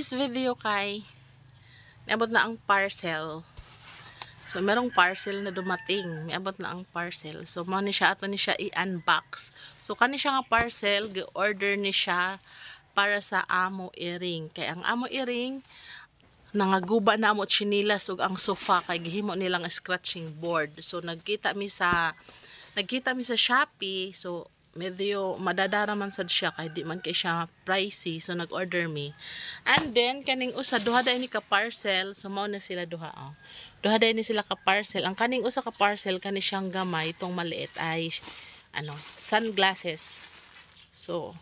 this video kay naabot na ang parcel. So merong parcel na dumating, miabot na ang parcel. So mo ni siya ato ni siya i-unbox. So kani siya nga parcel, gi-order ni siya para sa amo earring. Kay ang amo earring nangaguba na mo chinilas ug ang sofa kay gihimo nilang scratching board. So nagkita mi sa Shopee. So medyo madadara man sad siya kay di man kay siya pricey. So nag-order mi. And then kaning usa duha day ni ka parcel. So mao na sila duha oh. Duha day ni sila ka parcel. Ang kaning usa ka parcel kani siyang gamay, itong maliit ay sunglasses. So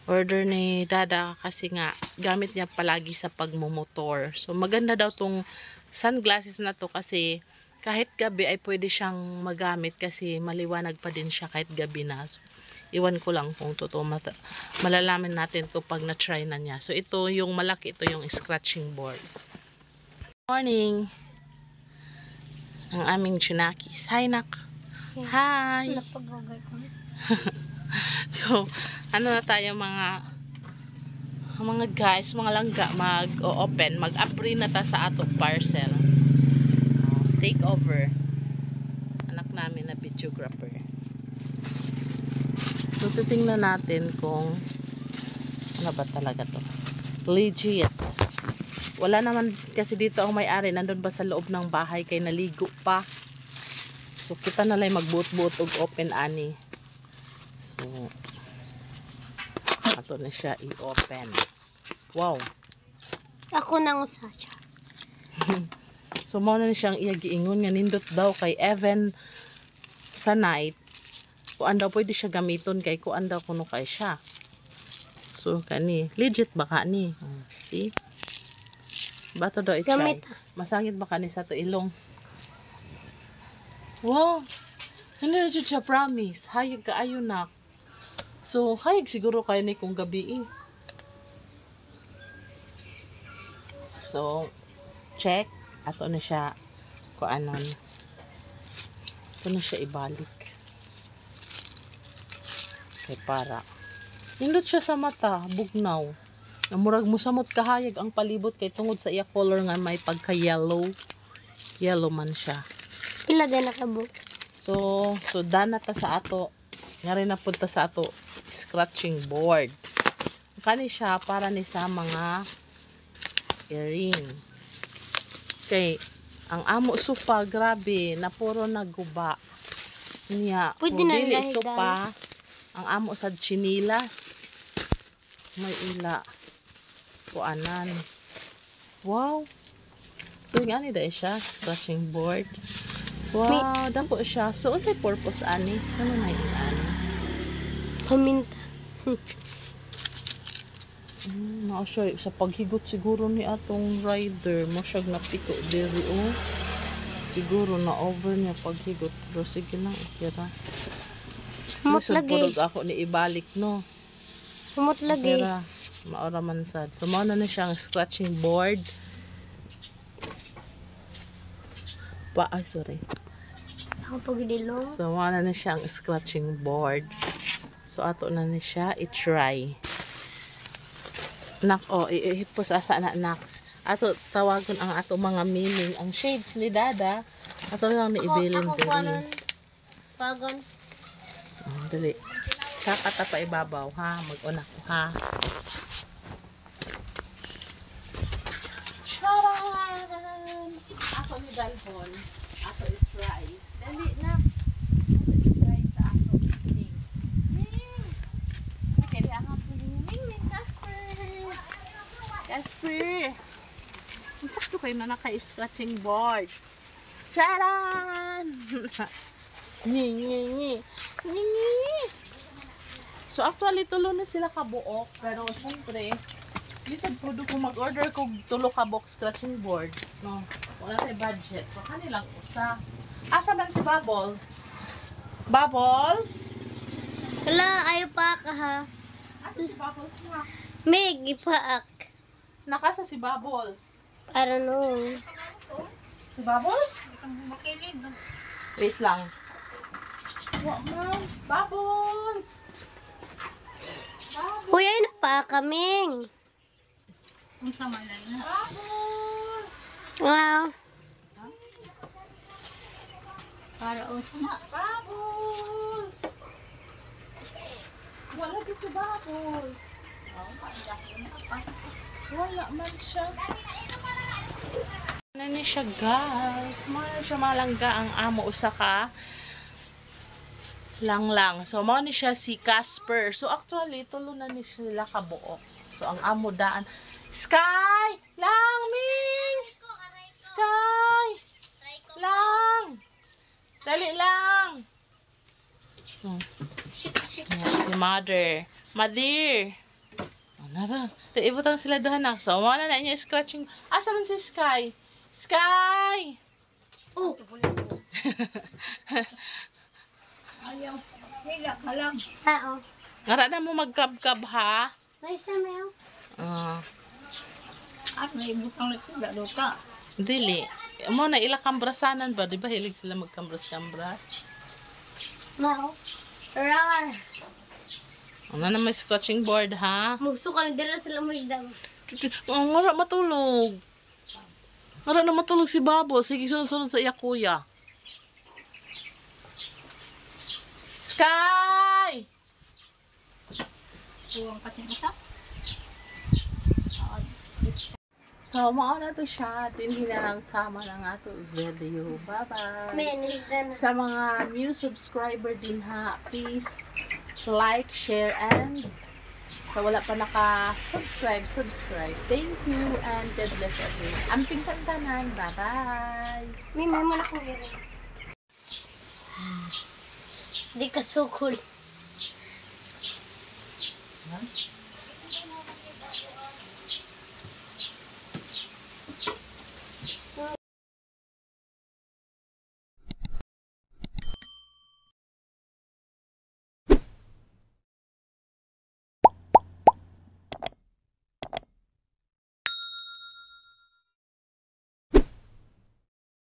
order ni Dada kasi nga gamit niya palagi sa pagmumotor. So maganda daw tong sunglasses na to kasi kahit gabi ay pwede siyang magamit kasi maliwanag pa din siya kahit gabi na. So, iwan ko lang kung totoo, malalaman natin to pag na-try na niya. So ito yung malaki, ito yung scratching board. Morning! Ang aming Junakis. Hi, Nak! Hi! So, ano na tayo mga guys, mga langga, mag-open, mag-apri na ta sa atong parcel. Take over. Anak namin na videographer. So, titingnan natin kung ano ba talaga to. Legit. Wala naman kasi dito ang may-ari. Nandun ba sa loob ng bahay kay naligo pa. So, kita na lang magbuot-buot og open ani. So, ato na siya i-open. Wow. Ako nang usa siya. So, mao na siyang giingon nga nindot daw kay Evan sa night. Kuan daw pwede siya gamiton kay kuan daw kuno kay siya. So, kani. Legit ba ka ni? See? Bato daw i-try. Masangit ba ka ni sa to ilong? Wow. Hindi na siya promise. Hayag ka ayo na. So, hayag siguro kayo ni kung gabi eh. So, check. Ato na siya kuanon. Ito na siya ibalik. Kay para. Nindot siya sa mata. Bugnaw. Namurag mo samot kahayag ang palibot kay tungod sa iya color nga may pagka-yellow. Yellow man siya. Pila din nakabuk. So dana ta sa ato. Nga rin napunta sa ato scratching board. Kani siya para ni sa mga earring. Kay ang amo sofa grabe na puro naguba. Niya Pwede na dili lang sofa. Ang amo sa chinilas. May ila. Kuanan. Wow. So yung ani dahil siya scratching board. Wow, dapo siya. So, unsay purpose ani? Ano na yun ani? Paminta. Mao siya sa paghigot siguro ni atong rider. Mo siya napiko diri oh. Siguro na over niya paghigot. Pero sige lang, ikira. Humot lagi. Ako ni ibalik no. Humot lagi. Ikira. Maora man sad. So, mao na siyang scratching board. Ay, sorry. Ako pagdilong. So, wala na siyang scratching board. So, ato na ni siya i-try. Nak, ihipos asa na, nak. Ato, tawagon ang ato mga meaning. Ang shades ni Dada, ato lang ni ibilin. Ako panon. Pagon. Dali. Saka ta pa ibabaw, ha? Mag-una ko, ha? Charan! Ako ni Dalhon. Ako i-try. Dali na. Ako i-try sa ako. Ning. Okay, di ang ako ning. Casper. Ang sakto kayo na naka-scratching board. Charan! Ngi. So actually tulo na sila kabuok. Pero syempre, lisod po doon kung mag-order kung tulo ka box scratching board. No, wala tayo budget. So, kanilang usa. Asa man si Bubbles? Bubbles? Wala, ayaw pa ka ha. Asa si Bubbles nga? Meg, ipaak. Nakasa si Bubbles. I don't know. Si Bubbles? Wait lang. What man? Bubbles! Uy, ay napaak kaming. Wow. Bubbles! Wala din si Bubbles. Wala man siya. Ano ni siya, guys? Mga siya malangga ang amo usaka lang. So, mo ni siya si Casper. So, actually, tulo na ni sila kabuok. So, ang amo daan. Sky! Lang, Ming! Sky! Lang! Dali lang! Hmm. Yan, si Mother. Mother! Ano ra? Ibutang sila doon na. So, wala na niya scratching. Asa man si Sky? Sky! Oh. Oo. Ngara na mo magkab-kab, ha? May isa meow. Ah, May butang na sila doon. dili. Mo na ila kambrasanan ba? Di ba hilig sila magkambras-kambras? Mao. Rar. Ano na may scratching board, ha? Muso kang dira sila mo igdam. Ngara matulog. Ngara na matulog si Babo. Sige, sunod-sunod sa iya kuya. Sky! Buwang pati mata. So, mauna to siya. Tinhin na lang sama ng ato video. Bye-bye! Men igdan. Sa mga new subscriber din ha, please like, share, and sa wala pa naka-subscribe, subscribe. Thank you and God bless everyone. Amping kantanan. Bye-bye! May mo na kong iri. Di ka sukol. Huh?